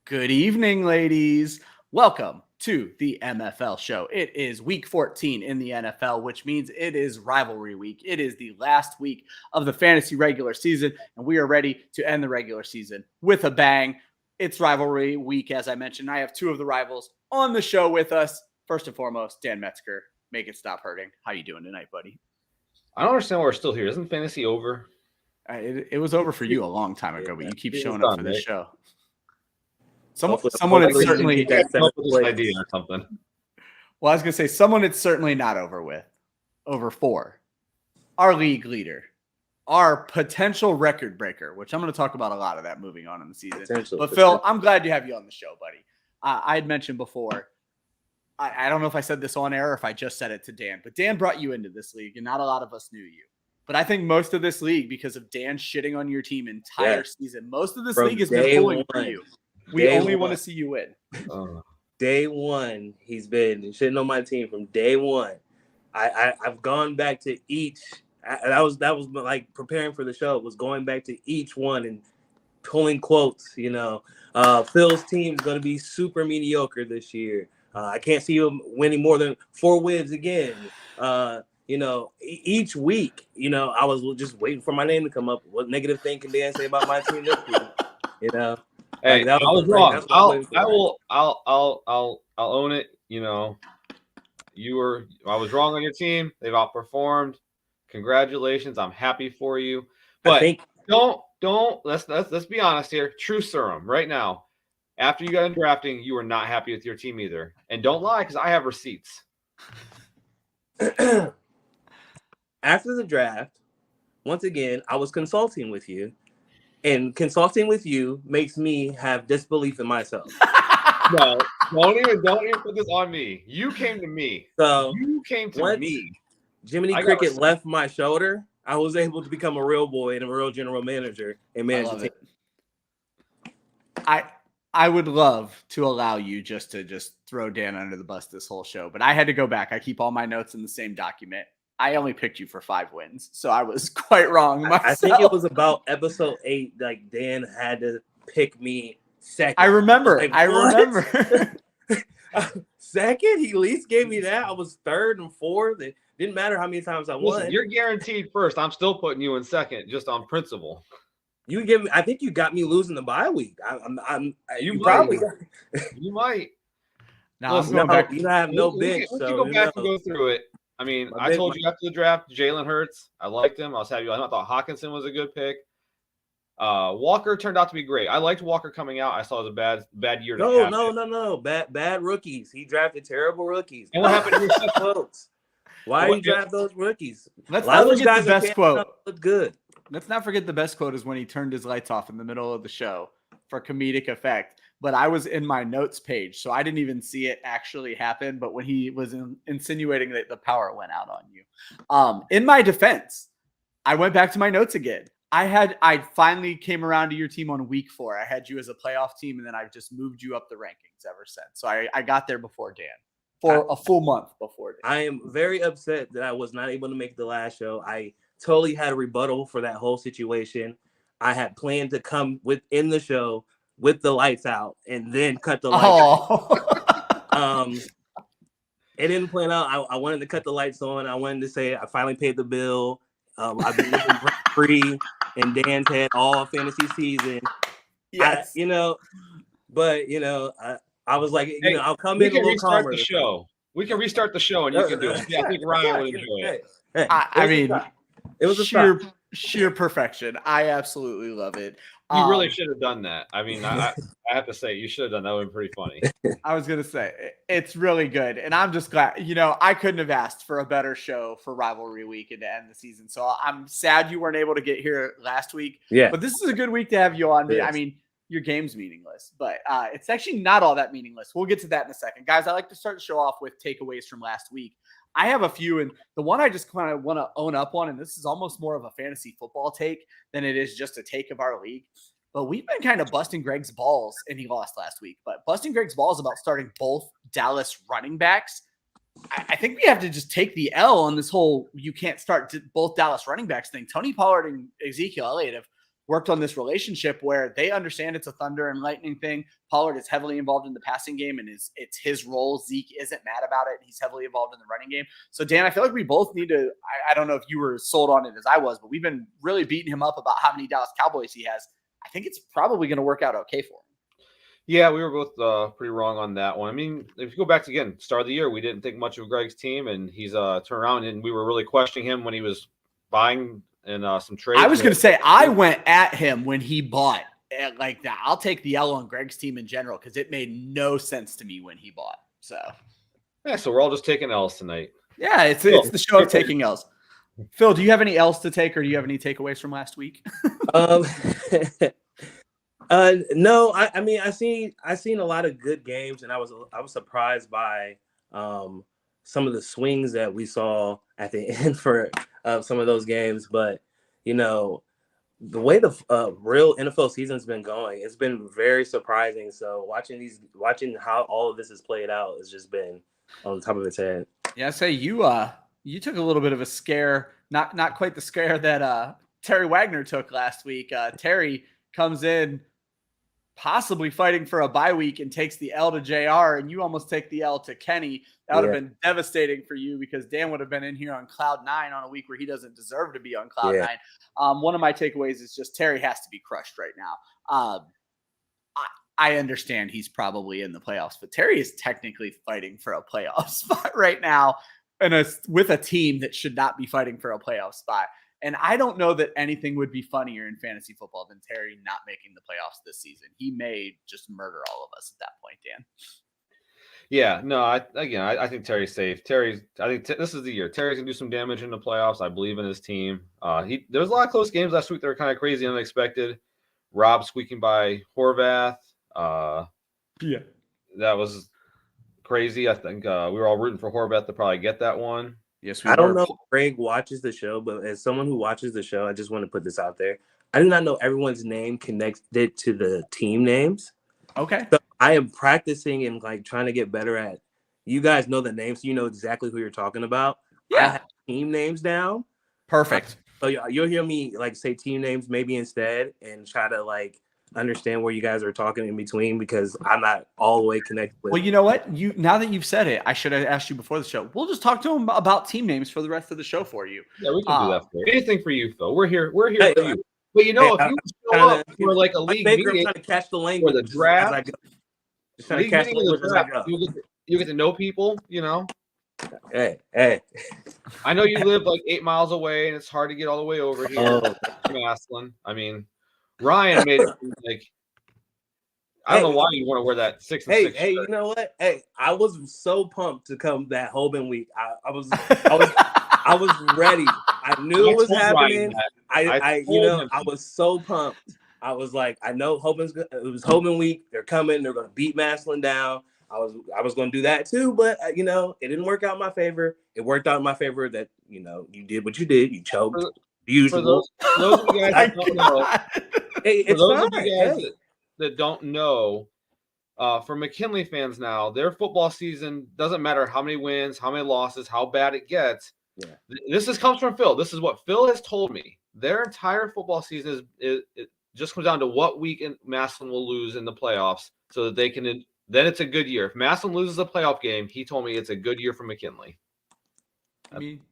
Good evening, ladies. Welcome to the MFL show. It is week 14 in the NFL, which means it is rivalry week. It is the last week of the fantasy regular season, and we are ready to end the regular season with a bang. It's rivalry week, as I mentioned. I have two of the rivals on the show with us. First and foremost, Dan Metzger. Make it stop hurting. How you doing tonight, buddy? I don't understand why we're still here. Isn't fantasy over? It was over for you a long time ago, but you keep showing up for this show. Someone had it's certainly this idea or something. Well, I was gonna say someone it's certainly not over with. Over for our league leader, our potential record breaker, which I'm going to talk about a lot of that moving on in the season. But Phil, I'm glad to have you on the show, buddy. I had mentioned before. I don't know if I said this on air or if I just said it to Dan, but Dan brought you into this league, and not a lot of us knew you. But I think most of this league, because of Dan shitting on your team entire season, most of this league has been pulling for you. We only want to see you win. Day one, he's been shitting on my team from day one. I've gone back to each. That was like preparing for the show. Was going back to each one and pulling quotes. Phil's team is going to be super mediocre this year. I can't see him winning more than 4 wins again. Each week, I was just waiting for my name to come up. What negative thing can Dan say about my team this week? Hey, I was wrong. I'll own it. I was wrong on your team. They've outperformed. Congratulations. I'm happy for you. But let's be honest here. True serum right now. After you got in drafting, you were not happy with your team either. And don't lie, because I have receipts. After the draft, once again, I was consulting with you. And consulting with you makes me have disbelief in myself. No, don't even put this on me. You came to me. Jiminy Cricket left my shoulder, I was able to become a real boy and a real general manager and manage the team. I would love to allow you just to throw Dan under the bus this whole show, but I had to go back. I keep all my notes in the same document. I only picked you for 5 wins, so I was quite wrong myself. I think it was about episode 8. Like Dan had to pick me second. I remember. Second, he at least gave me that. I was 3rd and 4th. It didn't matter how many times I won. Listen, you're guaranteed first. I'm still putting you in second, just on principle. You give me. I think you got me losing the bye week. You might. No, I'm going back. You have no bench. Let's go back and go through it. I mean, I told you after the draft, Jalen Hurts. I liked him. I was happy. I thought Hawkinson was a good pick. Walker turned out to be great. I liked Walker coming out. I saw it was a bad year. No. Bad rookies. He drafted terrible rookies. And what happened to your quotes? Why do you draft those rookies? Let's not forget the best quote. Look good. Let's not forget the best quote is when he turned his lights off in the middle of the show for comedic effect. But I was in my notes page, so I didn't even see it actually happen. But when he was insinuating that the power went out on you, in my defense, I went back to my notes again. I finally came around to your team on week 4. I had you as a playoff team, and then I've just moved you up the rankings ever since. So I got there before Dan, for a full month before Dan. I am very upset that I was not able to make the last show. I totally had a rebuttal for that whole situation. I had planned to come within the show with the lights out and then cut the lights out. It didn't plan out. I wanted to cut the lights on. I wanted to say I finally paid the bill. I've been living free and Dan's had all fantasy season. Yes. I was like, I'll come in a little calmer. We can restart the show and you can do it. Yeah, I think Ryan would enjoy it. I mean, it was sheer perfection. I absolutely love it. You really should have done that. I mean, I have to say, you should have done that. Would have been pretty funny. I was going to say, it's really good. And I'm just glad, I couldn't have asked for a better show for Rivalry Week and to end the season. So I'm sad you weren't able to get here last week. Yeah. But this is a good week to have you on. I mean, your game's meaningless, but it's actually not all that meaningless. We'll get to that in a second. Guys, I like to start the show off with takeaways from last week. I have a few, and the one I just kind of want to own up on, and this is almost more of a fantasy football take than it is just a take of our league. But we've been kind of busting Greg's balls, and he lost last week, but busting Greg's balls about starting both Dallas running backs. I think we have to just take the L on this whole you can't start both Dallas running backs thing. Tony Pollard and Ezekiel Elliott have worked on this relationship where they understand it's a thunder and lightning thing. Pollard is heavily involved in the passing game and it's his role. Zeke isn't mad about it. He's heavily involved in the running game. So Dan, I feel like we both need to, I don't know if you were sold on it as I was, but we've been really beating him up about how many Dallas Cowboys he has. I think it's probably going to work out okay for him. Yeah, we were both pretty wrong on that one. I mean, if you go back to, again, start of the year, we didn't think much of Greg's team, and he's turned around, and we were really questioning him when he was buying in some trades. I was going to say, I went at him when he bought like that. I'll take the L on Greg's team in general because it made no sense to me when he bought. So, yeah, so we're all just taking L's tonight. Yeah, it's the show of taking L's. Phil, do you have any L's to take, or do you have any takeaways from last week? No, I mean, I seen a lot of good games, and I was surprised by some of the swings that we saw at the end for some of those games. But the way the real NFL season's been going, it's been very surprising. So watching how all of this has played out has just been on top of its head. Yeah, I say you took a little bit of a scare, not quite the scare that Terry Wagner took last week. Terry comes in possibly fighting for a bye week and takes the L to JR, and you almost take the L to Kenny. That would have been devastating for you because Dan would have been in here on cloud 9 on a week where he doesn't deserve to be on cloud 9. One of my takeaways is just Terry has to be crushed right now. I understand he's probably in the playoffs, but Terry is technically fighting for a playoff spot right now with a team that should not be fighting for a playoff spot. And I don't know that anything would be funnier in fantasy football than Terry not making the playoffs this season. He may just murder all of us at that point, Dan. Yeah, no, I think Terry's safe. I think this is the year. Terry's gonna do some damage in the playoffs. I believe in his team. There was a lot of close games last week that were kind of crazy and unexpected. Rob squeaking by Horvath. That was crazy. I think we were all rooting for Horvath to probably get that one. Yes, I don't know if Greg watches the show, but as someone who watches the show, I just want to put this out there. I do not know everyone's name connected to the team names. Okay. So I am practicing and trying to get better at. You guys know the names, so you know exactly who you're talking about. Yeah. I have team names down. Perfect. So you'll hear me say team names maybe instead and try to understand where you guys are talking in between because I'm not all the way connected with. Well, you know what? Now that you've said it, I should have asked you before the show. We'll just talk to him about team names for the rest of the show for you. Yeah, we can do that for you. Anything for you, Phil. We're here for you. But if you show up for a league meeting, I'm trying to catch the language or the draft, as I go. Just trying to catch the language as I go. You get to know people, Hey. I know you live 8 miles away, and it's hard to get all the way over here. Maslin. I mean, Ryan made it I don't know why you want to wear that 6 and 6 Hey, shirt. you know what? Hey, I was so pumped to come that Hoban week. I was ready. I knew it was happening. I was so pumped. I was like, I know it was Hoban week. They're coming. They're going to beat Maslin down. I was going to do that too, but it didn't work out in my favor. It worked out in my favor that you did what you did. You choked. For those of you guys that don't know, that don't know, for McKinley fans now, their football season doesn't matter how many wins, how many losses, how bad it gets. Yeah. This comes from Phil. This is what Phil has told me. Their entire football season it just comes down to what week Maslin will lose in the playoffs so that they can. Then it's a good year. If Maslin loses a playoff game, he told me it's a good year for McKinley. I mean,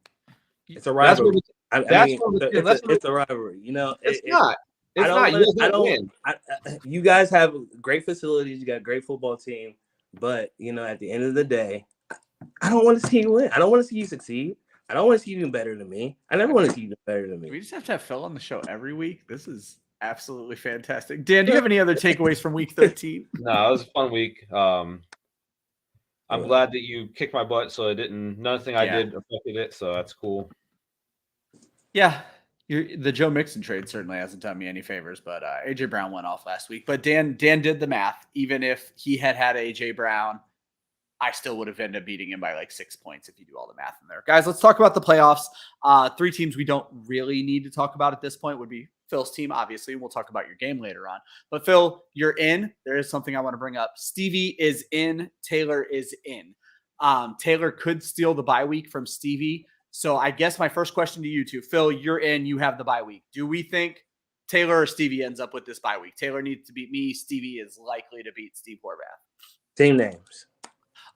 it's a rivalry. It's a rivalry. It's not. It's not. You guys have great facilities. You got a great football team. But, at the end of the day, I don't want to see you win. I don't want to see you succeed. I don't want to see you do better than me. I never want to see you do better than me. We just have to have Phil on the show every week. This is absolutely fantastic. Dan, do you have any other takeaways from week 13? No, it was a fun week. I'm glad that you kicked my butt, so nothing I did affected it, so that's cool. Yeah, the Joe Mixon trade certainly hasn't done me any favors, but AJ Brown went off last week. But Dan did the math. Even if he had AJ Brown, I still would have ended up beating him by 6 points if you do all the math in there. Guys, let's talk about the playoffs. 3 teams we don't really need to talk about at this point would be Phil's team, obviously. We'll talk about your game later on. But Phil, you're in. There is something I want to bring up. Stevie is in. Taylor is in. Taylor could steal the bye week from Stevie. So I guess my first question to you two, Phil, you're in. You have the bye week. Do we think Taylor or Stevie ends up with this bye week. Taylor needs to beat me. Stevie is likely to beat Steve Horvath. Team names.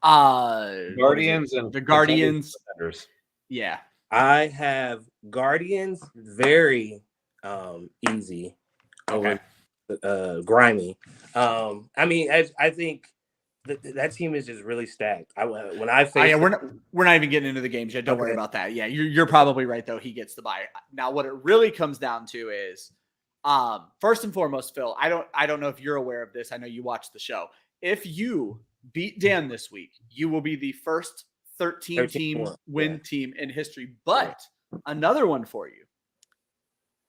Guardians and the Guardians. Contenders. Yeah. I have Guardians very easy over grimy. I mean, I think that team is just really stacked. We're not even getting into the games yet. Don't worry about that. Yeah, you're probably right though. He gets the bye. Now, what it really comes down to is, first and foremost, Phil. I don't know if you're aware of this. I know you watch the show. If you beat Dan this week, you will be the first 13-team win team in history. But another one for you.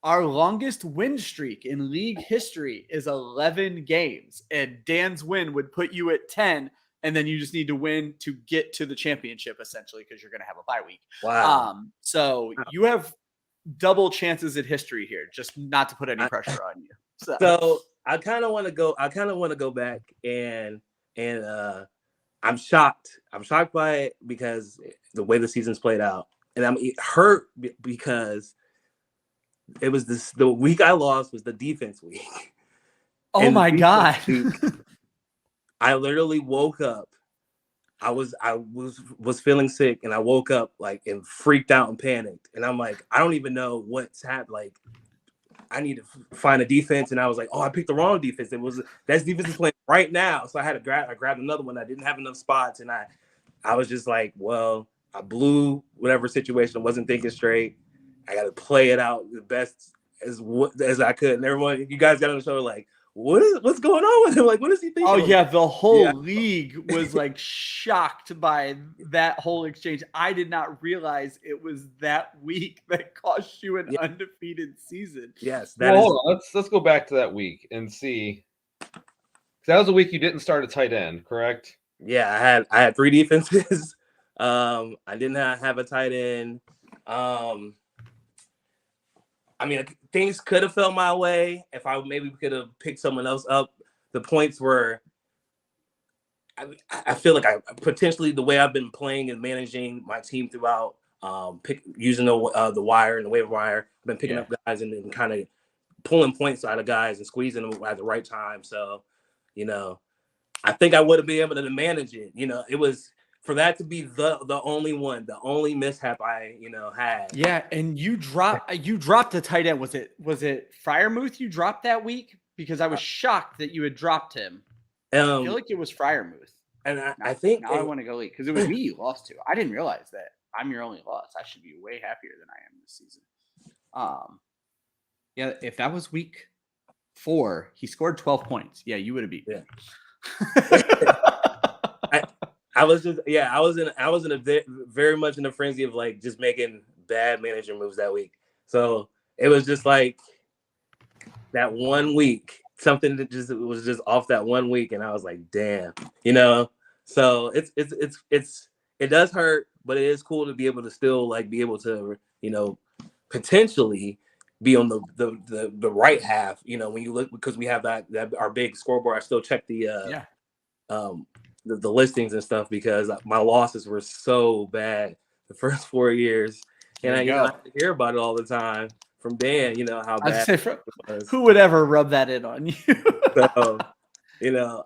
Our longest win streak in league history is 11 games, and Dan's win would put you at 10, and then you just need to win to get to the championship, essentially, because you're going to have a bye week. Wow. So you have double chances at history here, just not to put any pressure on you. So I kind of want to go back and I'm shocked. I'm shocked by it because the way the season's played out, and I'm hurt because it was the week I lost was the defense week. Oh my God. I literally woke up. I was feeling sick, and I woke up like and freaked out and panicked. And I'm like, I don't even know what's happened. Like, I need to find a defense, and I was like, oh, I picked the wrong defense. That defense is playing right now, so I grabbed another one. I didn't have enough spots, and I was just like, well, I blew whatever situation. I wasn't thinking straight. I got to play it out the best as I could. And everyone, you guys got on the show like, what's going on with him? Like, what is he thinking? Oh yeah, the whole league was like shocked by that whole exchange. I did not realize it was that week that cost you an undefeated season. Yes, hold on. Let's go back to that week and see. That was a week you didn't start a tight end, correct? Yeah, I had 3 defenses. I didn't have a tight end. I mean, things could have fell my way if I maybe could have picked someone else up. The points were, I feel like I potentially the way I've been playing and managing my team throughout, using the wire and the waiver wire. I've been picking up guys and then kind of pulling points out of guys and squeezing them at the right time. So, I think I would have been able to manage it. It was. For that to be the only mishap I had. Yeah, and you dropped the tight end. Was it Freiermuth you dropped that week? Because I was shocked that you had dropped him. I feel like it was Freiermuth. And I think now I want to go lead because it was me you lost to. I didn't realize that. I'm your only loss. I should be way happier than I am this season. Yeah, if that was week 4, he scored 12 points. Yeah, you would have beat me. I was in a very much in a frenzy of like just making bad manager moves that week. So it was just like that one week, something that was just off that one week, and I was like, damn, So it does hurt, but it is cool to be able to still like be able to potentially be on the right half. When you look, because we have that our big scoreboard. I still check the listings and stuff because my losses were so bad the first 4 years, and I have to hear about it all the time from Dan. How bad it was. Who would ever rub that in on you? So,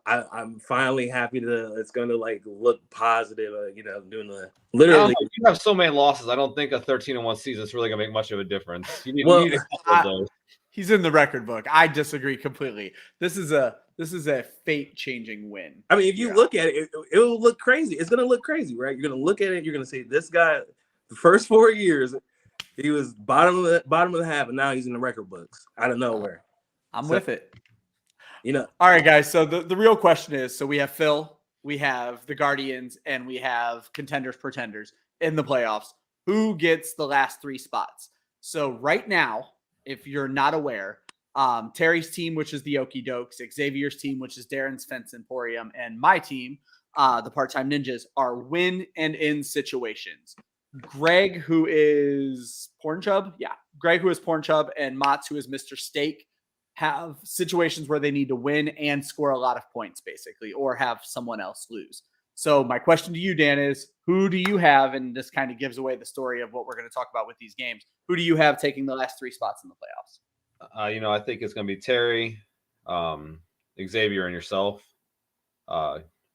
I'm finally happy it's going to like look positive. Doing the literally. You have so many losses. I don't think a 13-1 season is really going to make much of a difference. You need a couple of those. He's in the record book. I disagree completely. This is a fate-changing win. I mean, if you look at it, it will look crazy. It's going to look crazy, right? You're going to look at it. You're going to say, this guy, the first 4 years, he was bottom of the half, and now he's in the record books out of nowhere. I'm with it. All right, guys. So the real question is, so we have Phil, we have the Guardians, and we have contenders, pretenders in the playoffs. Who gets the last 3 spots? So right now, if you're not aware, Terry's team, which is the Okie Dokes, Xavier's team, which is Darren's Fence Emporium, and my team, the Part-Time Ninjas, are win and in situations. Greg, who is Porn Chub, and Motts, who is Mr. Steak, have situations where they need to win and score a lot of points, basically, or have someone else lose. So my question to you, Dan, is who do you have, and this kind of gives away the story of what we're going to talk about with these games, who do you have taking the last 3 spots in the playoffs? I think it's going to be Terry, Xavier, and yourself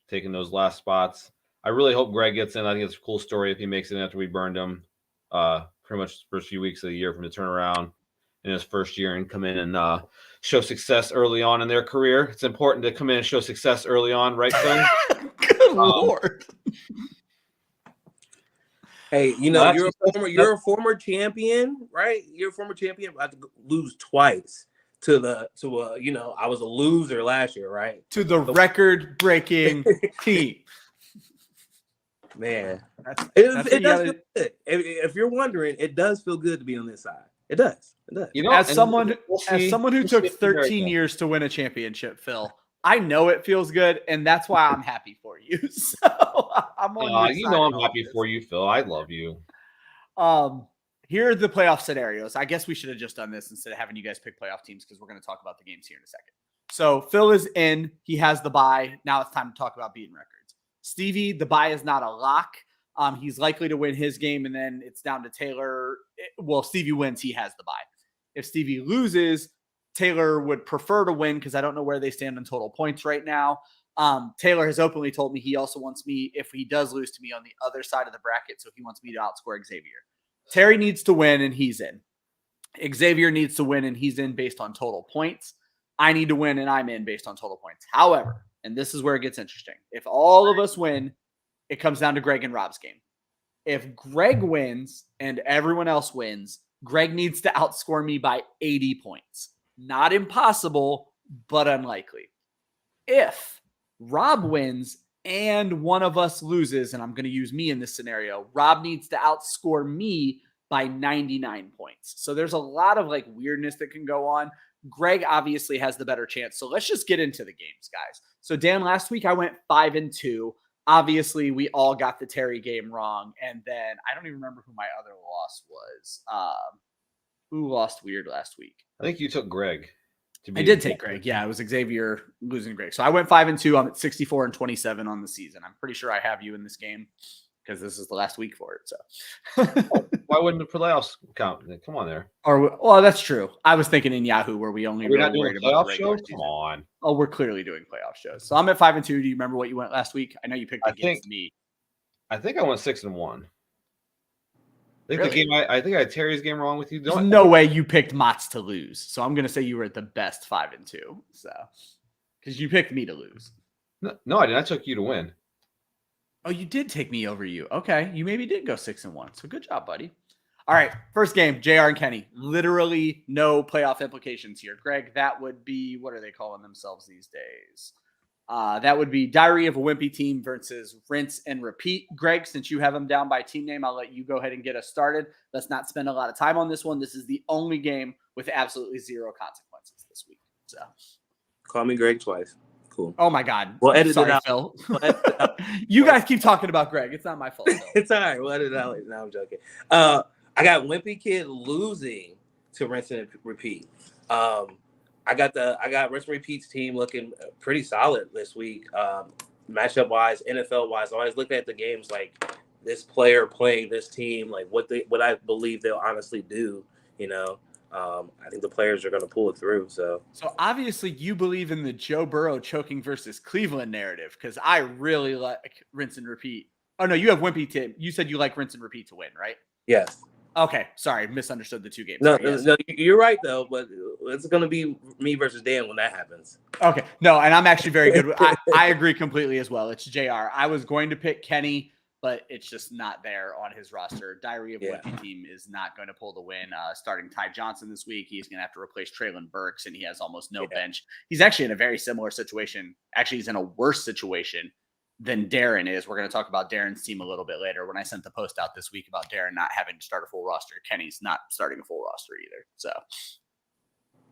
taking those last spots. I really hope Greg gets in. I think it's a cool story if he makes it in after we burned him pretty much the first few weeks of the year from the turnaround in his first year and come in and show success early on in their career. It's important to come in and show success early on, right, Phil? Good Lord. Hey, you're a former champion, right? You're a former champion. I have to lose twice I was a loser last year, right? To the record-breaking team. Man, it does feel good. If you're wondering, it does feel good to be on this side. It does. As someone who took 13 years to win a championship, Phil, I know it feels good, and that's why I'm happy for you. So I'm on your side. I'm happy for you, Phil. I love you. Here are the playoff scenarios. I guess we should have just done this instead of having you guys pick playoff teams because we're going to talk about the games here in a second. So Phil is in. He has the bye. Now it's time to talk about beating records. Stevie, the bye is not a lock. He's likely to win his game, and then it's down to Taylor. Well, Stevie wins. He has the bye. If Stevie loses, Taylor would prefer to win because I don't know where they stand in total points right now. Taylor has openly told me he also wants me, if he does lose to me, on the other side of the bracket, so he wants me to outscore Xavier. Terry needs to win, and he's in. Xavier needs to win, and he's in based on total points. I need to win, and I'm in based on total points. However, and this is where it gets interesting, if all of us win, it comes down to Greg and Rob's game. If Greg wins and everyone else wins, Greg needs to outscore me by 80 points. Not impossible, but unlikely. If Rob wins and one of us loses, and I'm going to use me in this scenario, Rob needs to outscore me by 99 points. So there's a lot of weirdness that can go on. Greg obviously has the better chance. So let's just get into the games, guys. So Dan, last week I went 5-2. Obviously, we all got the Terry game wrong. And then I don't even remember who my other loss was. Who lost weird last week? I think you took Greg. I did take Greg. Yeah, it was Xavier losing Greg. So I went 5-2. I'm at 64-27 on the season. I'm pretty sure I have you in this game because this is the last week for it. So why wouldn't the playoffs count? Come on there. Well, that's true. I was thinking in Yahoo where we only really not worried about the regular season. Come on. Oh, we're clearly doing playoff shows. So I'm at 5-2. Do you remember what you went last week? I know you picked against me. I think I went 6-1. I think Really? I think I had Terry's game wrong with you. There's no way you picked Mott's to lose. So I'm going to say you were at the best 5-2. So because you picked me to lose. No, I didn't. I took you to win. Oh, you did take me over you. Okay. You maybe did go 6-1. So good job, buddy. All right. First game, JR and Kenny. Literally no playoff implications here. Greg, that would be, what are they calling themselves these days? That would be Diary of a Wimpy Team versus Rinse and Repeat. Greg, since you have them down by team name, I'll let you go ahead and get us started. Let's not spend a lot of time on this one. This is the only game with absolutely zero consequences this week. So, call me Greg twice. Cool. Oh my God. We'll edit it out. Phil. You guys keep talking about Greg. It's not my fault. It's all right. We'll edit it out. No, I'm joking. I got Wimpy Kid losing to Rinse and Repeat. I got Rinse and Repeat's team looking pretty solid this week, matchup wise, NFL wise. I always look at the games like this player playing this team, like what I believe they'll honestly do. I think the players are going to pull it through. So obviously you believe in the Joe Burrow choking versus Cleveland narrative because I really like Rinse and Repeat. Oh no, you have Wimpy Tim. You said you like Rinse and Repeat to win, right? Yes. Okay, sorry, misunderstood the two games. No, you're right though, but it's going to be me versus Dan when that happens. Okay, no, and I'm actually very good. I agree completely as well. It's JR. I was going to pick Kenny, but it's just not there on his roster. Diary of a Wimpy Team is not going to pull the win. Starting Ty Johnson this week, he's going to have to replace Traylon Burks, and he has almost no bench. He's actually in a very similar situation. Actually, he's in a worse situation than Darren is. We're going to talk about Darren's team a little bit later. When I sent the post out this week about Darren not having to start a full roster, Kenny's not starting a full roster either. So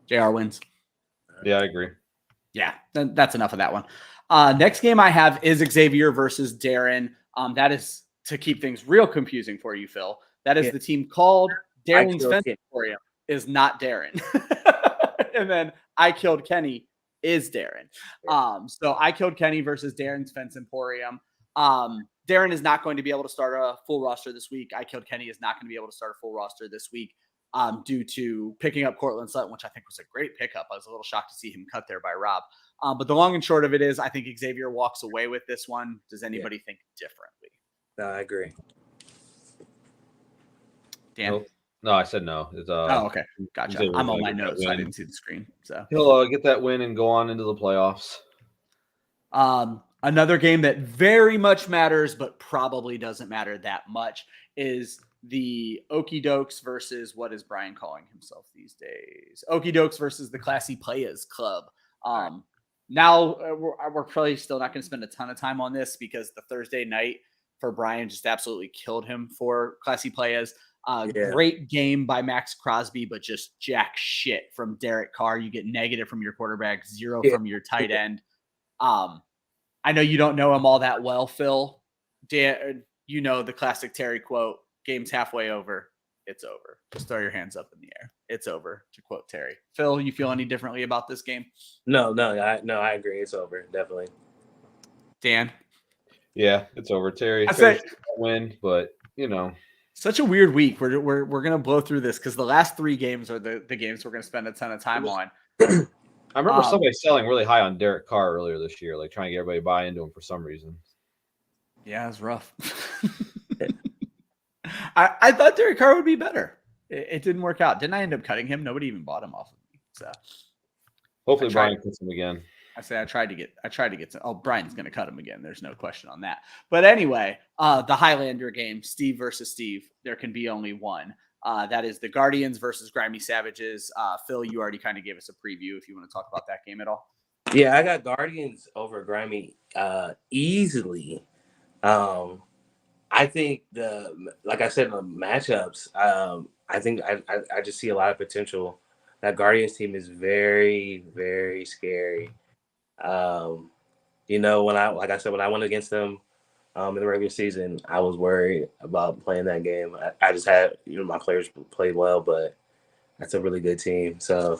JR wins. Yeah, I agree. Yeah, that's enough of that one. Next game I have is Xavier versus Darren. That is, to keep things real confusing for you, Phil, that is the team called Darren's Fence Emporium is not Darren. And then I Killed Kenny is Darren. So I Killed Kenny versus Darren's Fence Emporium. Darren is not going to be able to start a full roster this week. I Killed Kenny is not going to be able to start a full roster this week. due to picking up Cortland Sutton, which I think was a great pickup. I was a little shocked to see him cut there by Rob. But the long and short of it is I think Xavier walks away with this one. Does anybody think differently? No, I agree. Dan? No, I said no. It's, oh, okay. Gotcha. Xavier's I'm on gonna my get that notes, so I win. didn't see the screen. So He'll get that win and go on into the playoffs. Another game that very much matters, but probably doesn't matter that much is the Okie Dokes versus what is Brian calling himself these days? Okie Dokes versus the Classy Players Club. Now we're probably still not going to spend a ton of time on this because the Thursday night for Brian just absolutely killed him for Classy Players. Great game by Max Crosby, but just jack shit from Derek Carr. You get negative from your quarterback, 0 from your tight end. I know you don't know him all that well, Phil. Dan, you know the classic Terry quote, game's halfway over. It's over. Just throw your hands up in the air. It's over, to quote Terry. Phil, you feel any differently about this game? No, I agree. It's over, definitely. Dan? Yeah, it's over. Terry win, but such a weird week. We're gonna blow through this because the last 3 games are the games we're gonna spend a ton of time on. I remember somebody selling really high on Derek Carr earlier this year, like trying to get everybody to buy into him for some reason. Yeah, it's rough. I thought Derek Carr would be better. It didn't work out. Didn't I end up cutting him? Nobody even bought him off of me. So hopefully Brian cuts him again. I tried to get some. Oh, Brian's going to cut him again. There's no question on that. But anyway, the Highlander game, Steve versus Steve. There can be only one. That is the Guardians versus Grimy Savages. Phil, you already kind of gave us a preview if you want to talk about that game at all. Yeah, I got Guardians over Grimy easily. I think like I said in the matchups, I think I just see a lot of potential. That Guardians team is very, very scary. When I went against them in the regular season, I was worried about playing that game. I just had, my players played well, but that's a really good team. So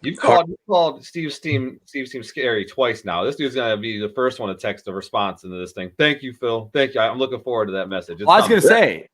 you called Steve's team scary twice now. This dude's gonna be the first one to text a response into this thing. Thank you, Phil. Thank you. I'm looking forward to that message. Well, I was gonna say,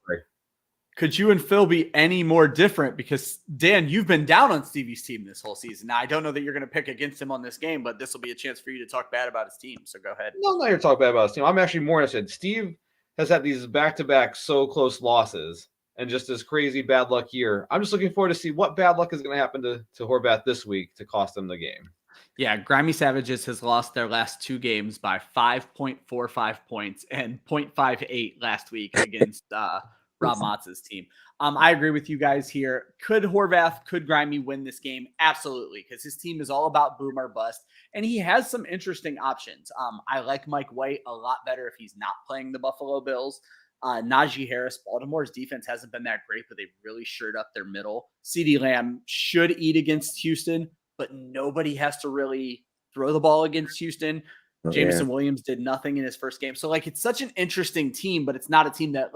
could you and Phil be any more different? Because Dan, you've been down on Stevie's team this whole season. Now I don't know that you're gonna pick against him on this game, but this will be a chance for you to talk bad about his team. So go ahead. No, I'm not here to talk bad about his team. I'm actually more interested. Steve has had these back-to-back so close losses and just this crazy bad luck year. I'm just looking forward to see what bad luck is going to happen to Horvath this week to cost them the game. Yeah, Grimy Savages has lost their last 2 games by 5.45 points and 0.58 last week against Rob Motz's team. I agree with you guys here. Could Grimy win this game? Absolutely, because his team is all about boom or bust, and he has some interesting options. I like Mike White a lot better if he's not playing the Buffalo Bills. Najee Harris, Baltimore's defense hasn't been that great, but they've really shored up their middle. CeeDee Lamb should eat against Houston, but nobody has to really throw the ball against Houston. Jameson Williams did nothing in his first game. So, it's such an interesting team, but it's not a team that,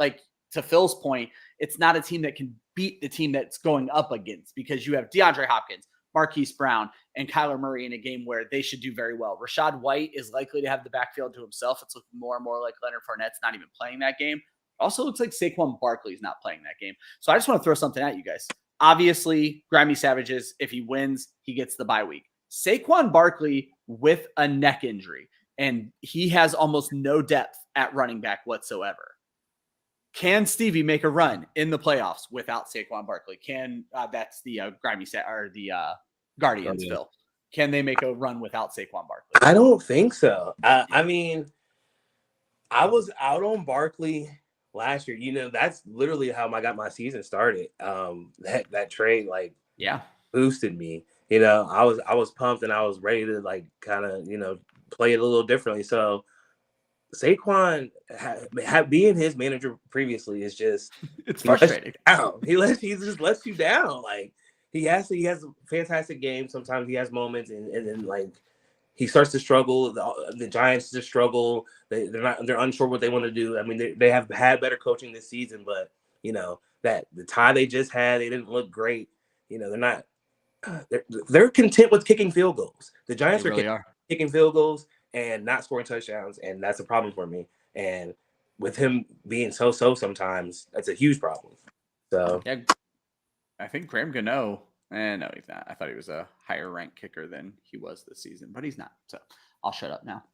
to Phil's point, it's not a team that can beat the team that's going up against because you have DeAndre Hopkins, Marquise Brown, and Kyler Murray in a game where they should do very well. Rashad White is likely to have the backfield to himself. It's looking more and more like Leonard Fournette's not even playing that game. Also looks like Saquon Barkley's not playing that game. So I just want to throw something at you guys. Obviously, Grimy Savages, if he wins, he gets the bye week. Saquon Barkley with a neck injury, and he has almost no depth at running back whatsoever. Can Stevie make a run in the playoffs without Saquon Barkley? That's the Guardians, Phil. Can they make a run without Saquon Barkley? I don't think so. I mean, I was out on Barkley last year. That's literally how I got my season started. That trade boosted me. I was pumped and I was ready to kind of play it a little differently. So Saquon being his manager previously is just it's frustrating. He just lets you down. He has fantastic games. Sometimes he has moments and then he starts to struggle. The Giants just struggle. They're unsure what they want to do. I mean, they have had better coaching this season, but that the tie they just had, they didn't look great. They're not. They're content with kicking field goals. The Giants are kicking field goals and not scoring touchdowns, and that's a problem for me. And with him being so sometimes, that's a huge problem. So yeah. I think Graham Gano. No, he's not. I thought he was a higher ranked kicker than he was this season, but he's not. So I'll shut up now.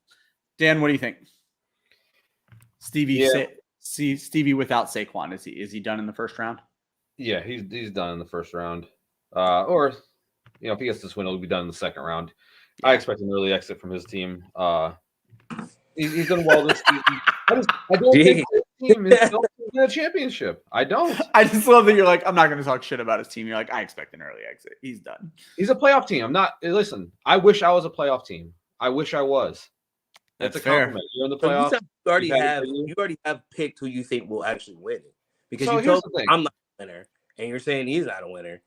Dan, what do you think? Stevie without Saquon, is he done in the first round? Yeah, he's done in the first round. Or if he gets this win, it'll be done in the second round. Yeah. I expect an early exit from his team. He's done well this season. I don't think his team is going to win a championship. I don't. I just love that you're like, I'm not going to talk shit about his team. You're like, I expect an early exit. He's done. He's a playoff team. I'm not. Listen, I wish I was a playoff team. I wish I was. That's a compliment. You're in the playoffs. You already have picked who you think will actually win it. Because you told me I'm not a winner, and you're saying he's not a winner.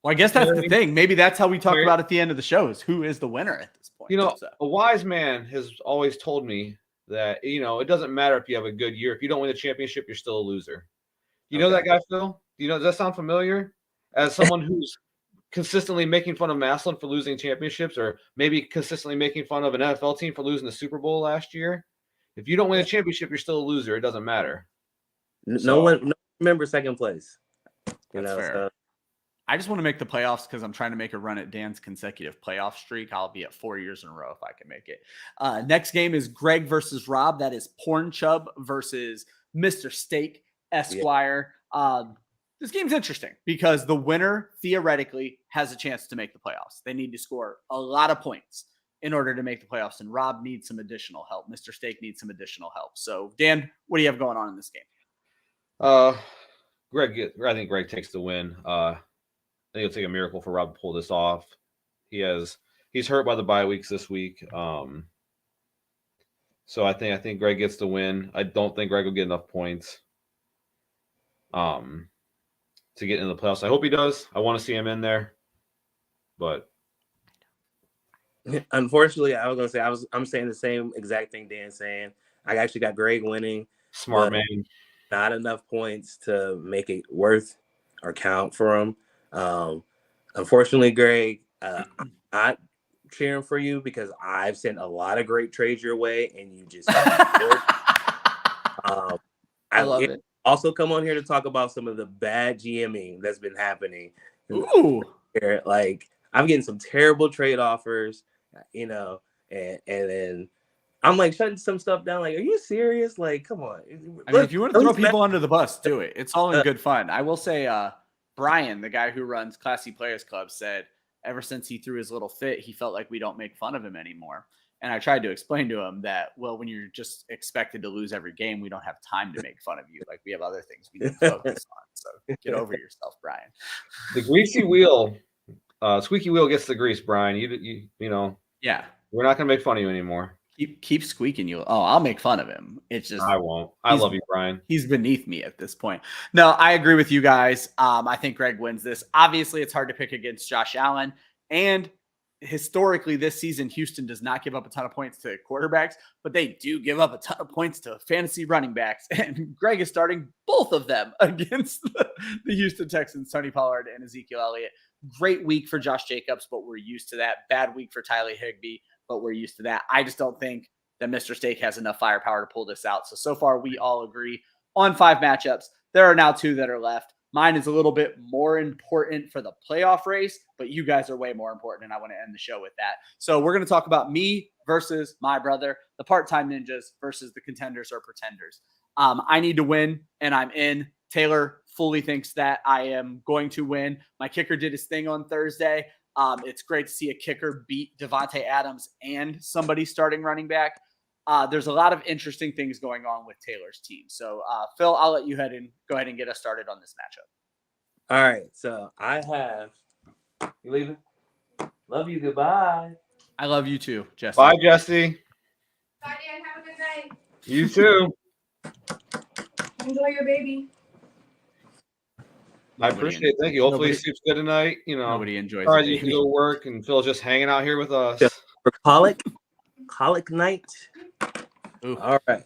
Well, I guess that's the thing. Maybe that's how we talk about at the end of the show is who is the winner at this point. A wise man has always told me that, it doesn't matter if you have a good year. If you don't win the championship, you're still a loser. You know that guy, Phil? Does that sound familiar? As someone who's consistently making fun of Maslin for losing championships, or maybe consistently making fun of an NFL team for losing the Super Bowl last year. If you don't win a championship, you're still a loser. It doesn't matter. No one remembers second place. That's fair. So. I just want to make the playoffs because I'm trying to make a run at Dan's consecutive playoff streak. I'll be at 4 years in a row if I can make it. Next game is Greg versus Rob. That is Porn Chub versus Mr. Steak Esquire. Yeah. This game's interesting because the winner theoretically has a chance to make the playoffs. They need to score a lot of points in order to make the playoffs, and Rob needs some additional help. Mr. Steak needs some additional help. So, Dan, what do you have going on in this game? I think Greg takes the win. I think it'll take a miracle for Rob to pull this off. He's hurt by the bye weeks this week. So I think Greg gets the win. I don't think Greg will get enough points to get into the playoffs. I hope he does. I want to see him in there. But unfortunately, I was gonna say I'm saying the same exact thing Dan's saying. I actually got Greg winning. Smart man. Not enough points to make it worth or count for him. Unfortunately, Greg, I'm not cheering for you because I've sent a lot of great trades your way, and you just I love it. Also, come on here to talk about some of the bad GMing that's been happening. Ooh, like I'm getting some terrible trade offers, and then I'm like shutting some stuff down. Like, are you serious? Like, come on. I mean, if you want to throw people under the bus, do it. It's all in good fun. I will say, Brian, the guy who runs Classy Players Club, said ever since he threw his little fit, he felt like we don't make fun of him anymore. And I tried to explain to him that, well, when you're just expected to lose every game, we don't have time to make fun of you. Like, we have other things we need to focus on. So get over yourself, Brian. The greasy wheel, squeaky wheel gets the grease, Brian. You know. Yeah. We're not going to make fun of you anymore. Keep squeaking you. Oh, I'll make fun of him. It's just I won't. I love you, Brian. He's beneath me at this point. No, I agree with you guys. I think Greg wins this. Obviously, it's hard to pick against Josh Allen. And historically, this season, Houston does not give up a ton of points to quarterbacks, but they do give up a ton of points to fantasy running backs. And Greg is starting both of them against the Houston Texans, Tony Pollard and Ezekiel Elliott. Great week for Josh Jacobs, but we're used to that. Bad week for Tyler Higbee, but we're used to that. I just don't think that Mr. Steak has enough firepower to pull this out. So far, we all agree on 5 matchups. There are now 2 that are left. Mine is a little bit more important for the playoff race, but you guys are way more important, and I want to end the show with that. So we're going to talk about me versus my brother, the part-time ninjas versus the contenders or pretenders. I need to win, and I'm in. Taylor fully thinks that I am going to win. My kicker did his thing on Thursday. It's great to see a kicker beat Devontae Adams and somebody starting running back. There's a lot of interesting things going on with Taylor's team. So, Phil, I'll let you go ahead and get us started on this matchup. All right. So I have – you leaving? Love you. Goodbye. I love you too, Jesse. Bye, Jesse. Bye, Dan. Have a good night. You too. Enjoy your baby. I appreciate it. Thank you. Hopefully he sleeps good tonight. You know, nobody enjoys. All right, you can go work, and Phil's just hanging out here with us. For colic night. Ooh. All right.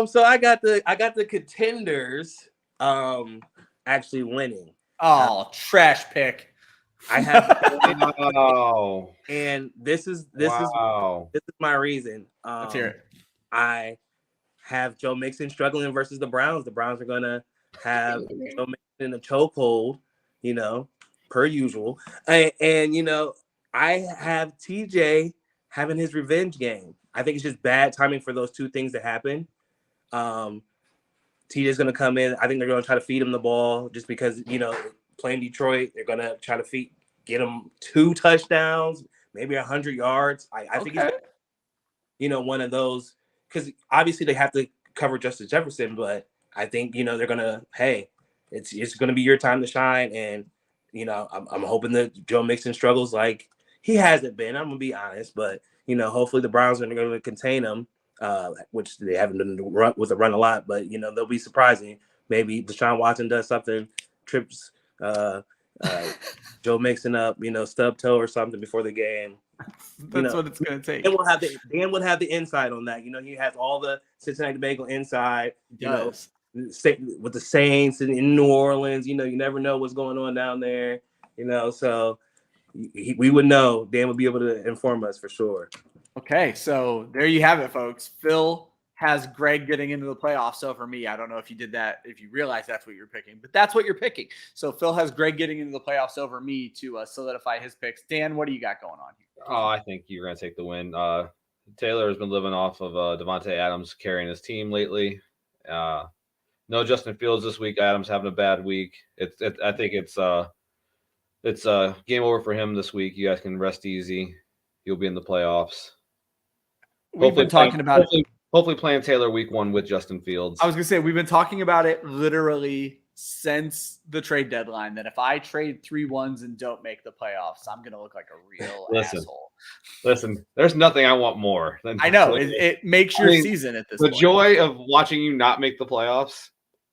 So I got the contenders actually winning. Oh, trash pick. I have wow. And this is my reason. Let's hear it. I have Joe Mixon struggling versus the Browns. The Browns are gonna have Joe Mixon in a chokehold, per usual. And I have TJ having his revenge game. I think it's just bad timing for those two things to happen. TJ's going to come in. I think they're going to try to feed him the ball just because, playing Detroit, they're going to try to get him 2 touchdowns, maybe 100 yards. I think he's, one of those, because obviously they have to cover Justin Jefferson, but I think, they're going to, hey, it's going to be your time to shine. And, I'm hoping that Joe Mixon struggles like he hasn't been. I'm going to be honest, but, hopefully the Browns are going to contain him, which they haven't done with a run a lot, but, they'll be surprising. Maybe Deshaun Watson does something, trips Joe Mixon up, stub toe or something before the game. That's what it's going to take. Dan would have the insight on that. He has all the Cincinnati Bengal inside, with the Saints in New Orleans. You never know what's going on down there, so we would know. Dan would be able to inform us for sure. Okay, so there you have it, folks. Phil has Greg getting into the playoffs. So for me, I don't know if you did that, if you realize that's what you're picking, but that's what you're picking. So Phil has Greg getting into the playoffs over me to solidify his picks. Dan, what do you got going on here? Oh, I think you're going to take the win. Taylor has been living off of Devontae Adams carrying his team lately. No Justin Fields this week. Adams having a bad week. I think it's game over for him this week. You guys can rest easy. You'll be in the playoffs. We've been talking about it. Hopefully playing Taylor week 1 with Justin Fields. I was going to say, we've been talking about it literally since the trade deadline, that if I trade 3 ones and don't make the playoffs, I'm going to look like a real asshole. Listen, there's nothing I want more than I know. It makes your season at this point. The joy of watching you not make the playoffs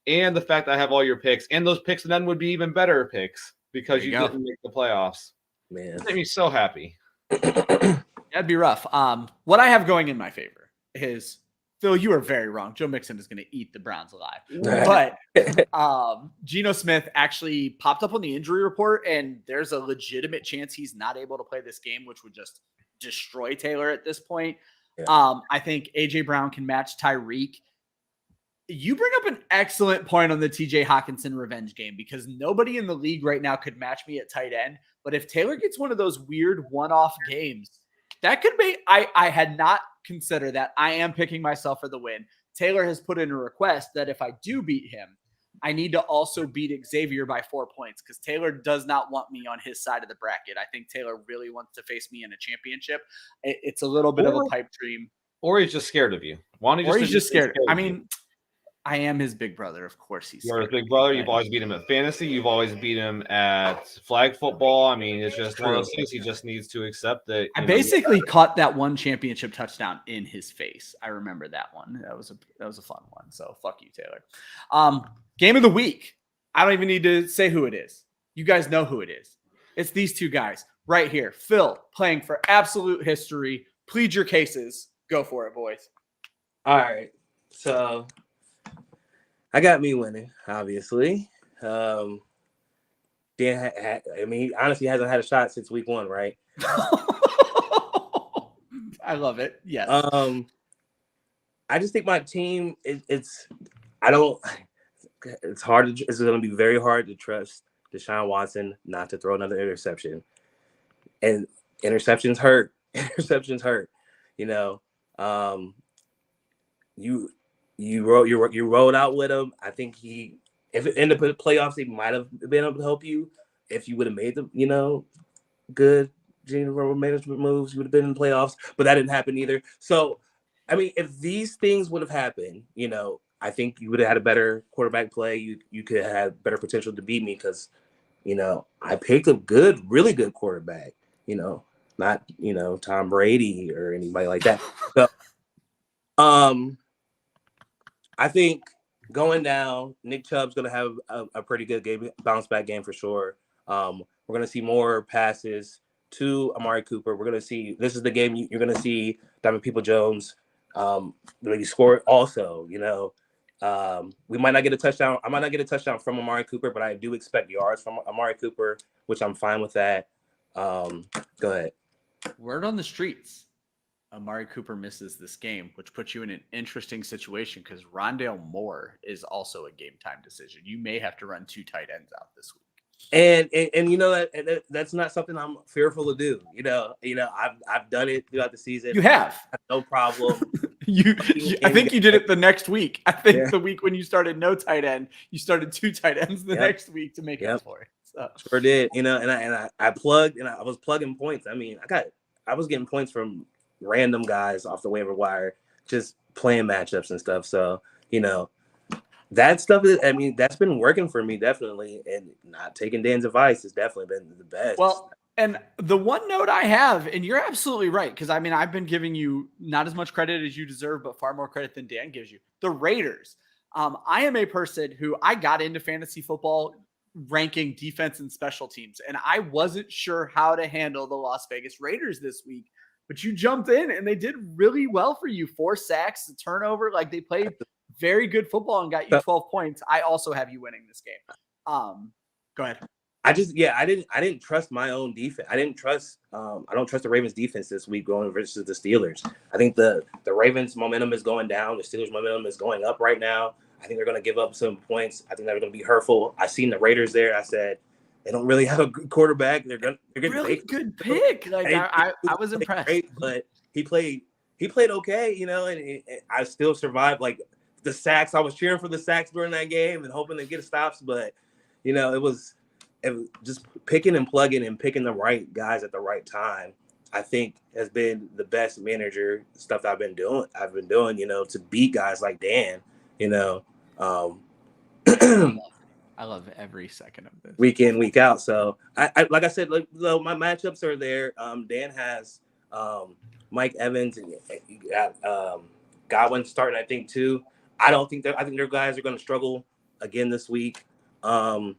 and the fact that I have all your picks, and those picks then would be even better picks because you didn't make the playoffs. Man, it made me so happy. That'd be rough. What I have going in my favor is, Phil, you are very wrong. Joe Mixon is going to eat the Browns alive. But Geno Smith actually popped up on the injury report, and there's a legitimate chance he's not able to play this game, which would just destroy Taylor at this point. Yeah. I think A.J. Brown can match Tyreek. You bring up an excellent point on the TJ Hawkinson revenge game, because nobody in the league right now could match me at tight end. But if Taylor gets one of those weird one-off games, that could be – I had not considered that. I am picking myself for the win. Taylor has put in a request that if I do beat him, I need to also beat Xavier by 4 points, because Taylor does not want me on his side of the bracket. I think Taylor really wants to face me in a championship. It's a little bit of a pipe dream. Or he's just scared of you. He's just scared. I mean – I am his big brother. Of course he's You're his big brother. You've always beat him at fantasy. You've always beat him at flag football. I mean, it's just one of those things. He just needs to accept that. I basically caught that one championship touchdown in his face. I remember that one. That was a fun one. So fuck you, Taylor. Game of the week. I don't even need to say who it is. You guys know who it is. It's these two guys right here. Phil playing for absolute history. Plead your cases. Go for it, boys. All right. So I got me winning, obviously. Dan, he honestly hasn't had a shot since week 1, right? I love it. Yes. I just think my team, it's going to be very hard to trust Deshaun Watson not to throw another interception. And interceptions hurt. Interceptions hurt. You rolled out with him. I think if it ended up in the playoffs, he might have been able to help you. If you would have made the, good general management moves, you would have been in the playoffs. But that didn't happen either. So, I mean, if these things would have happened, I think you would have had a better quarterback play. You could have had better potential to beat me because, I picked a really good quarterback. Not Tom Brady or anybody like that. So, I think going down, Nick Chubb's going to have a pretty good game, bounce back game for sure. We're going to see more passes to Amari Cooper. We're going to see, this is the game you're going to see Diamond People-Jones maybe score also, we might not get a touchdown. I might not get a touchdown from Amari Cooper, but I do expect yards from Amari Cooper, which I'm fine with that. Go ahead. Word on the streets. Amari Cooper misses this game, which puts you in an interesting situation because Rondale Moore is also a game time decision. You may have to run 2 tight ends out this week. And you know that's not something I'm fearful to do. I've done it throughout the season. You have no problem. I think you did it the next week. I think the week when you started no tight end, you started 2 tight ends the next week to make up for it. So. Sure did. And I plugged and I was plugging points. I mean, I was getting points from random guys off the waiver wire, just playing matchups and stuff. So that stuff that's been working for me definitely, and not taking Dan's advice has definitely been the best. Well, and the one note I have, and you're absolutely right, because I've been giving you not as much credit as you deserve, but far more credit than Dan gives you. The Raiders. I am a person who I got into fantasy football ranking defense and special teams, and I wasn't sure how to handle the Las Vegas Raiders this week. But you jumped in and they did really well for you. 4 sacks, a turnover. Like, they played very good football and got you 12 points. I also have you winning this game. Go ahead. I didn't trust my own defense. I don't trust the Ravens defense this week going versus the Steelers. I think the Ravens momentum is going down. The Steelers momentum is going up right now. I think they're going to give up some points. I think they're going to be hurtful. I seen the Raiders there. I said, they don't really have a good quarterback. They're really good pick. Like, I was impressed. Great, but he played okay, and I still survived. Like, the sacks, I was cheering for the sacks during that game and hoping to get stops, but it was just picking and plugging and picking the right guys at the right time. I think has been the best manager stuff I've been doing, to beat guys like Dan, I love every second of this. Week in, week out. So I like I said, my matchups are there. Dan has Mike Evans and you got Godwin starting, I think, too. I think their guys are going to struggle again this week. I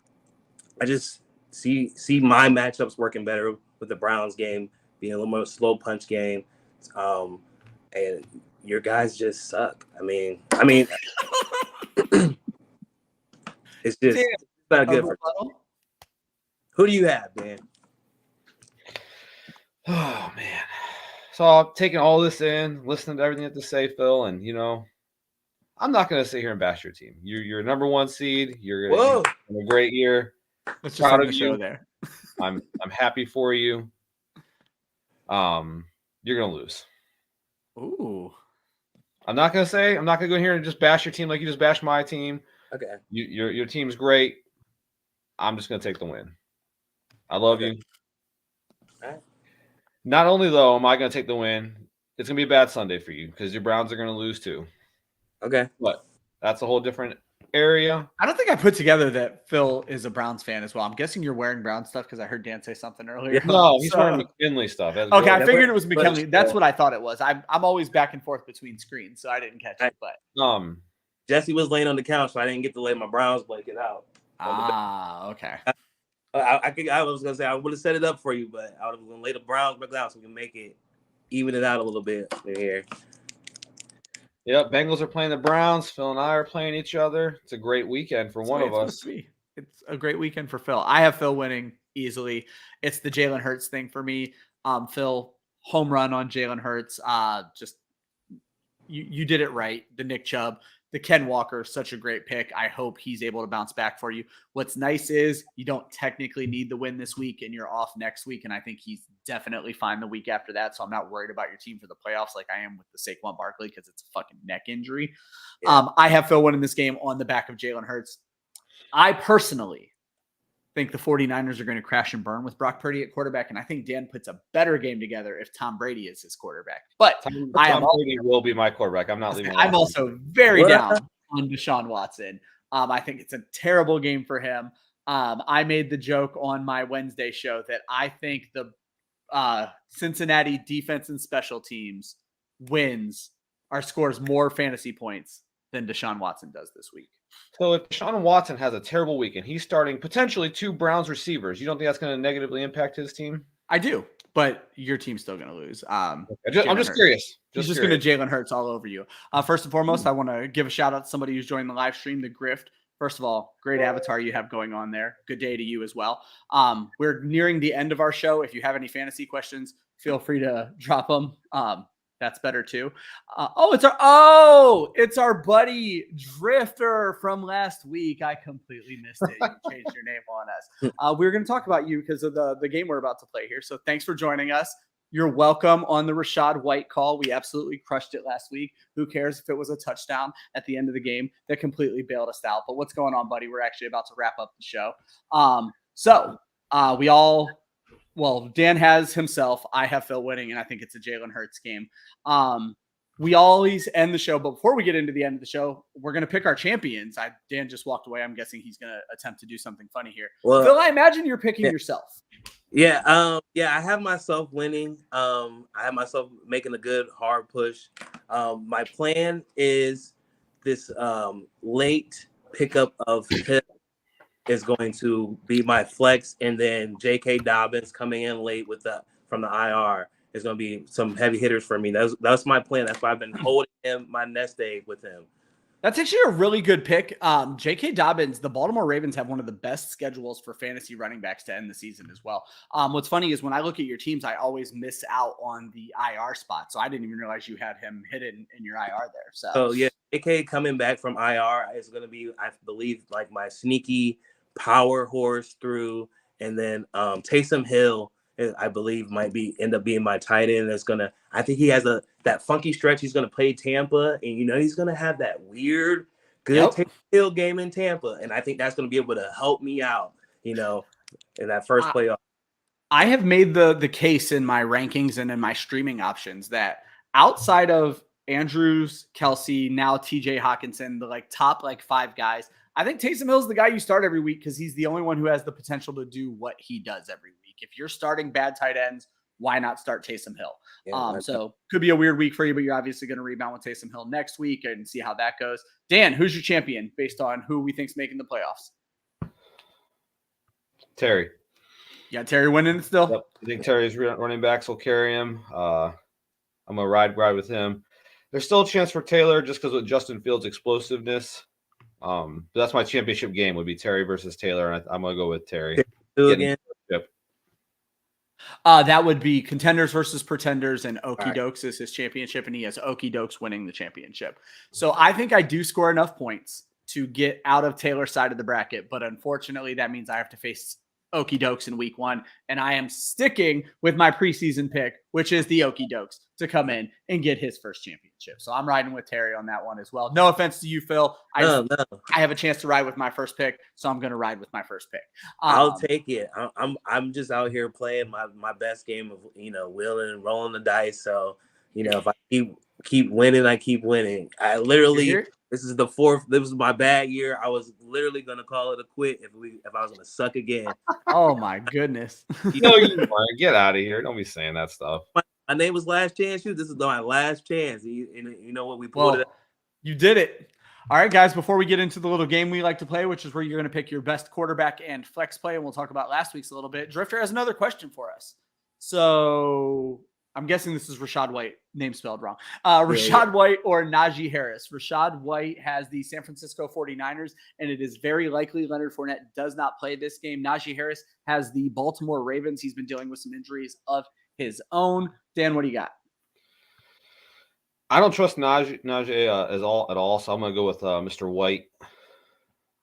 just see my matchups working better with the Browns game being a little more slow punch game. And your guys just suck. I mean, it's just not good for me. Who do you have, Dan? Oh, man. So I'm taking all this in, listening to everything you have to say, Phil, and, I'm not going to sit here and bash your team. You're number 1 seed. You're having a great year. Let's just end the show there. I'm happy for you. You're going to lose. Ooh. I'm not going to go here and just bash your team like you just bashed my team. Okay. Your team's great. I'm just going to take the win. I love you. All right. Not only, though, am I going to take the win, it's going to be a bad Sunday for you because your Browns are going to lose too. Okay. But that's a whole different area. I don't think I put together that Phil is a Browns fan as well. I'm guessing you're wearing Brown stuff because I heard Dan say something earlier. No, he's wearing McKinley stuff. Okay, I figured it was McKinley. That's what I thought it was. I'm always back and forth between screens, so I didn't catch it. But Jesse was laying on the couch, so I didn't get to lay my Browns blanket out. Okay. I was gonna say I would have set it up for you, but I was gonna lay the Browns blanket out so we can make it even it out a little bit in here. Yep, Bengals are playing the Browns. Phil and I are playing each other. It's a great weekend for one of us. It's a great weekend for Phil. I have Phil winning easily. It's the Jalen Hurts thing for me. Phil, home run on Jalen Hurts. Just you did it right. The Nick Chubb, the Ken Walker, such a great pick. I hope he's able to bounce back for you. What's nice is you don't technically need the win this week and you're off next week. And I think he's definitely fine the week after that. So I'm not worried about your team for the playoffs like I am with the Saquon Barkley because it's a fucking neck injury. Yeah. I have Phil winning this game on the back of Jalen Hurts. I personally think the 49ers are going to crash and burn with Brock Purdy at quarterback. And I think Dan puts a better game together if Tom Brady is his quarterback. But Tom Brady will be my quarterback. I'm not leaving. I'm also very down on Deshaun Watson. I think it's a terrible game for him. I made the joke on my Wednesday show that I think the Cincinnati defense and special teams wins or scores more fantasy points than Deshaun Watson does this week. So if Deshaun Watson has a terrible weekend, he's starting potentially 2 Browns receivers. You don't think that's going to negatively impact his team? I do, but your team's still going to lose. I'm just curious. He's just going to Jalen Hurts all over you. First and foremost, I want to give a shout out to somebody who's joined the live stream, The Grift. First of all, great avatar you have going on there. Good day to you as well. We're nearing the end of our show. If you have any fantasy questions, feel free to drop them. That's better too. It's our buddy Drifter from last week. I completely missed it. You changed your name on us. We were going to talk about you because of the game we're about to play here. So thanks for joining us. You're welcome on the Rachaad White call. We absolutely crushed it last week. Who cares if it was a touchdown at the end of the game that completely bailed us out? But what's going on, buddy? We're actually about to wrap up the show. Dan has himself. I have Phil winning, and I think it's a Jalen Hurts game. We always end the show, but before we get into the end of the show, we're going to pick our champions. Dan just walked away. I'm guessing he's going to attempt to do something funny here. Well, Phil, I imagine you're picking yourself. Yeah, I have myself winning. I have myself making a good hard push. My plan is this late pickup of Hill is going to be my flex, and then J.K. Dobbins coming in late from the IR is going to be some heavy hitters for me. That's my plan. That's why I've been holding him my nest egg with him. That's actually a really good pick. J.K. Dobbins, the Baltimore Ravens have one of the best schedules for fantasy running backs to end the season as well. What's funny is when I look at your teams, I always miss out on the IR spot. So I didn't even realize you had him hidden in your IR there. So yeah, J.K. coming back from IR is going to be, I believe, like my sneaky power horse through. And then Taysom Hill, I believe, end up being my tight end. I think he has that funky stretch. He's gonna play Tampa, and he's gonna have that weird good Taysom Hill game in Tampa, and I think that's gonna be able to help me out, in that first playoff. I have made the case in my rankings and in my streaming options that outside of Andrews, Kelsey, now TJ Hawkinson, the top 5 guys, I think Taysom Hill's the guy you start every week because he's the only one who has the potential to do what he does every week. If you're starting bad tight ends, why not start Taysom Hill? So could be a weird week for you, but you're obviously going to rebound with Taysom Hill next week and see how that goes. Dan, who's your champion based on who we think's making the playoffs? Terry. You got Terry winning still? Yep. I think Terry's running backs will carry him. I'm going to ride with him. There's still a chance for Taylor just because of Justin Fields' explosiveness. That's my championship game would be Terry versus Taylor, and I'm going to go with Terry. Again. That would be contenders versus pretenders, and Okie Dokes is his championship, and he has Okie Dokes winning the championship. So I think I do score enough points to get out of Taylor's side of the bracket, but unfortunately that means I have to face Okie Dokes in week 1, and I am sticking with my preseason pick, which is the Okie Dokes, to come in and get his first championship. So I'm riding with Terry on that one as well. No offense to you, Phil. I have a chance to ride with my first pick, so I'm going to ride with my first pick. I'll take it. I'm just out here playing my best game of wheeling and rolling the dice. So if I keep winning, I keep winning. I literally. This is the 4th. This was my bad year. I was literally gonna call it a quit if I was gonna suck again. Oh my goodness! You get out of here. Don't be saying that stuff. My name was Last Chance. This is my last chance. You know what? We pulled it. You did it. All right, guys. Before we get into the little game we like to play, which is where you're gonna pick your best quarterback and flex play, and we'll talk about last week's a little bit. Drifter has another question for us. So I'm guessing this is Rachaad White, name spelled wrong. Rachaad White or Najee Harris. Rachaad White has the San Francisco 49ers, and it is very likely Leonard Fournette does not play this game. Najee Harris has the Baltimore Ravens. He's been dealing with some injuries of his own. Dan, what do you got? I don't trust Najee at all, so I'm going to go with Mr. White.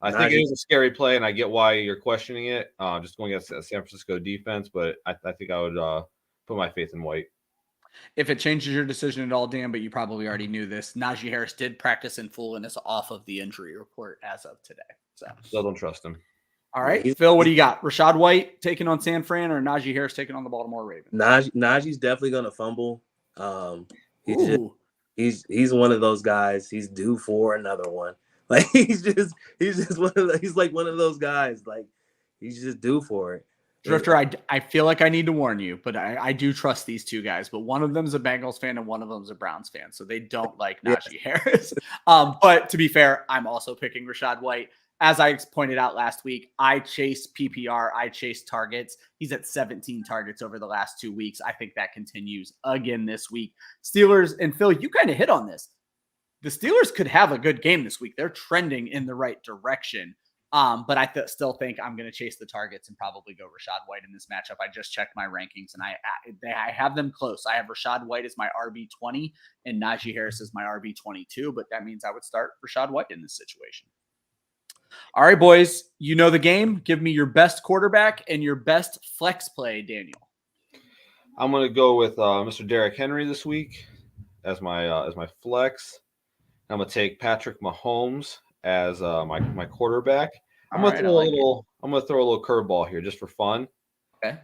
I think it is a scary play, and I get why you're questioning it, just going against the San Francisco defense, but I think I would put my faith in White. If it changes your decision at all, Dan, but you probably already knew this, Najee Harris did practice in full and is off of the injury report as of today. So still don't trust him. All right, Phil, what do you got? Rachaad White taking on San Fran or Najee Harris taking on the Baltimore Ravens? Najee's definitely going to fumble. He's one of those guys. He's due for another one. Like he's like one of those guys. Like he's just due for it. Drifter, I feel like I need to warn you, but I do trust these two guys. But one of them is a Bengals fan and one of them is a Browns fan, so they don't like Najee Harris. But to be fair, I'm also picking Rachaad White. As I pointed out last week, I chase PPR. I chase targets. He's at 17 targets over the last 2 weeks. I think that continues again this week. Steelers, and Phil, you kind of hit on this. The Steelers could have a good game this week. They're trending in the right direction. But I still think I'm going to chase the targets and probably go Rachaad White in this matchup. I just checked my rankings and I have them close. I have Rachaad White as my RB20 and Najee Harris as my RB22, but that means I would start Rachaad White in this situation. All right, boys, you know the game. Give me your best quarterback and your best flex play, Daniel. I'm going to go with Mr. Derrick Henry this week as my flex. I'm going to take Patrick Mahomes as my quarterback. I'm going to throw a little curveball here just for fun. Okay.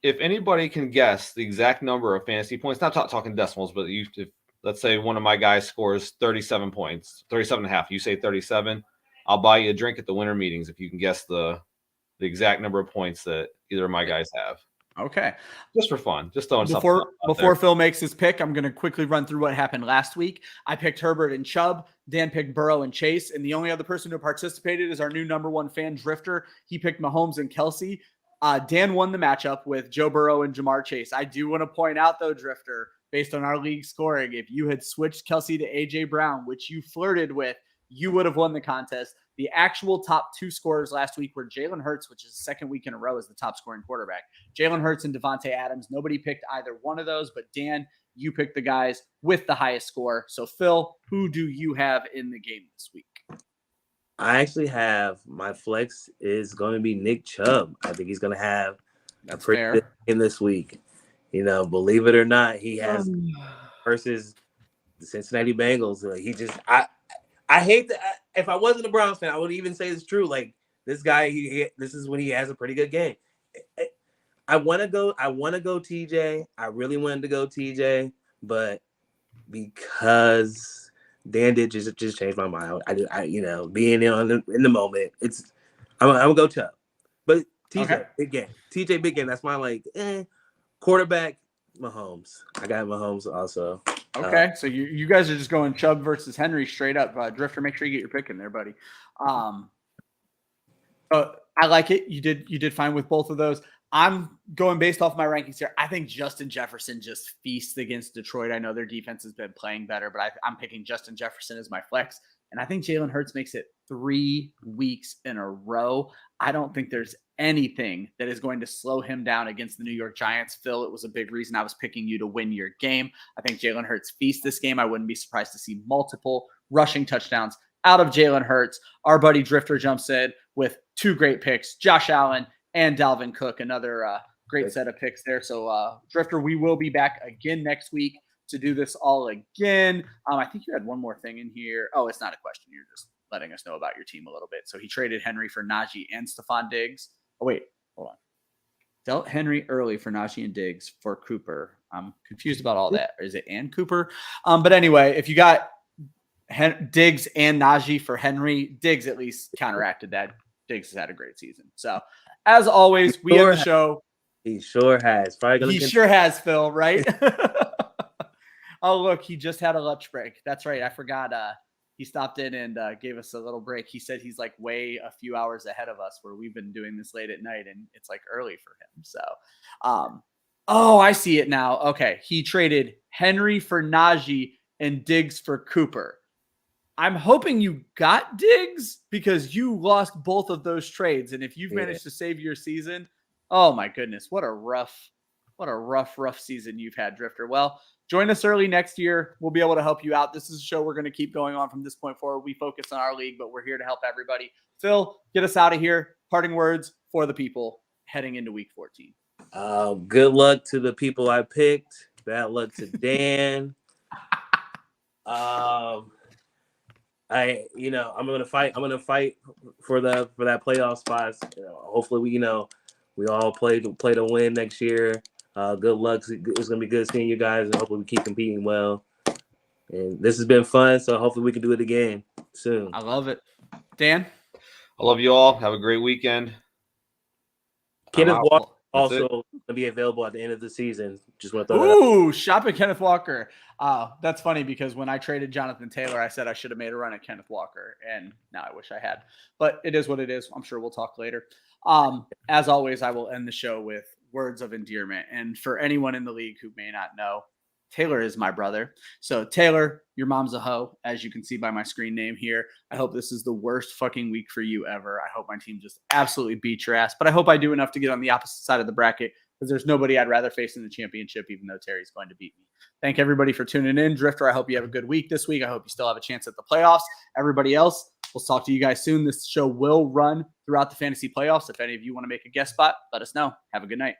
If anybody can guess the exact number of fantasy points, not talking decimals, but if let's say one of my guys scores 37 points, 37 and a half, you say 37, I'll buy you a drink at the winter meetings if you can guess the exact number of points that either of my guys have. Okay. Just for fun. Just throwing before Phil makes his pick, I'm going to quickly run through what happened last week. I picked Herbert and Chubb. Dan picked Burrow and Chase. And the only other person who participated is our new number one fan, Drifter. He picked Mahomes and Kelsey. Dan won the matchup with Joe Burrow and Jamar Chase. I do want to point out, though, Drifter, based on our league scoring, if you had switched Kelsey to A.J. Brown, which you flirted with, you would have won the contest. The actual top two scorers last week were Jalen Hurts, which is the second week in a row as the top scoring quarterback. Jalen Hurts and Devontae Adams. Nobody picked either one of those, but Dan, you picked the guys with the highest score. So, Phil, who do you have in the game this week? I actually have my flex is going to be Nick Chubb. I think he's going to have a pretty good game this week. You know, believe it or not, he has versus the Cincinnati Bengals. I hate that. If I wasn't a Browns fan, I would even say it's true. Like this guy, this is when he has a pretty good game. I want to go TJ. I really wanted to go TJ, but because Dan did just change my mind. I being in the moment, I'm gonna go Chubb. But TJ, big game. TJ, big game. That's my quarterback. Mahomes. I got Mahomes also. Okay, so you guys are just going Chubb versus Henry straight up. Drifter, make sure you get your pick in there, buddy. I like it. You did fine with both of those. I'm going based off my rankings here. I think Justin Jefferson just feasts against Detroit. I know their defense has been playing better, but I'm picking Justin Jefferson as my flex. And I think Jalen Hurts makes it 3 weeks in a row. I don't think there's anything that is going to slow him down against the New York Giants. Phil, it was a big reason I was picking you to win your game. I think Jalen Hurts feasts this game. I wouldn't be surprised to see multiple rushing touchdowns out of Jalen Hurts. Our buddy Drifter jumps in with 2 great picks, Josh Allen and Dalvin Cook, another great set of picks there. So, Drifter, we will be back again next week to do this all again. I think you had one more thing in here. Oh, it's not a question. You're just letting us know about your team a little bit. So he traded Henry for Najee and Stephon Diggs. Oh, wait, hold on. Dealt Henry early for Najee and Diggs for Cooper. I'm confused about all that. Or is it and Cooper? But anyway, if you got Diggs and Najee for Henry, Diggs at least counteracted that. Diggs has had a great season. So, as always, we end the show. He sure has. Sure has, Phil, right? Oh, look, he just had a lunch break. That's right. I forgot. He stopped in and gave us a little break. He said he's a few hours ahead of us where we've been doing this late at night and it's early for him. So, I see it now. Okay. He traded Henry for Najee and Diggs for Cooper. I'm hoping you got Diggs because you lost both of those trades. And if you've managed to save your season, oh my goodness, what a rough season you've had, Drifter. Well, join us early next year. We'll be able to help you out. This is a show we're going to keep going on from this point forward. We focus on our league, but we're here to help everybody. Phil, get us out of here. Parting words for the people heading into week 14. Good luck to the people I picked. Bad luck to Dan. I'm gonna fight. I'm gonna fight for that playoff spots. Hopefully we all play to win next year. Good luck. It's gonna be good seeing you guys, and hopefully we keep competing well. And this has been fun, so hopefully we can do it again soon. I love it, Dan. I love you all. Have a great weekend. Kenneth Walker also going to be available at the end of the season. Just want to throw that out. Ooh, shop at Kenneth Walker. That's funny because when I traded Jonathan Taylor, I said I should have made a run at Kenneth Walker, and now I wish I had. But it is what it is. I'm sure we'll talk later. As always, I will end the show with words of endearment. And for anyone in the league who may not know, Taylor is my brother. So Taylor, your mom's a hoe, as you can see by my screen name here. I hope this is the worst fucking week for you ever. I hope my team just absolutely beats your ass. But I hope I do enough to get on the opposite side of the bracket because there's nobody I'd rather face in the championship, even though Terry's going to beat me. Thank everybody for tuning in. Drifter, I hope you have a good week this week. I hope you still have a chance at the playoffs. Everybody else, we'll talk to you guys soon. This show will run throughout the fantasy playoffs. If any of you want to make a guest spot, let us know. Have a good night.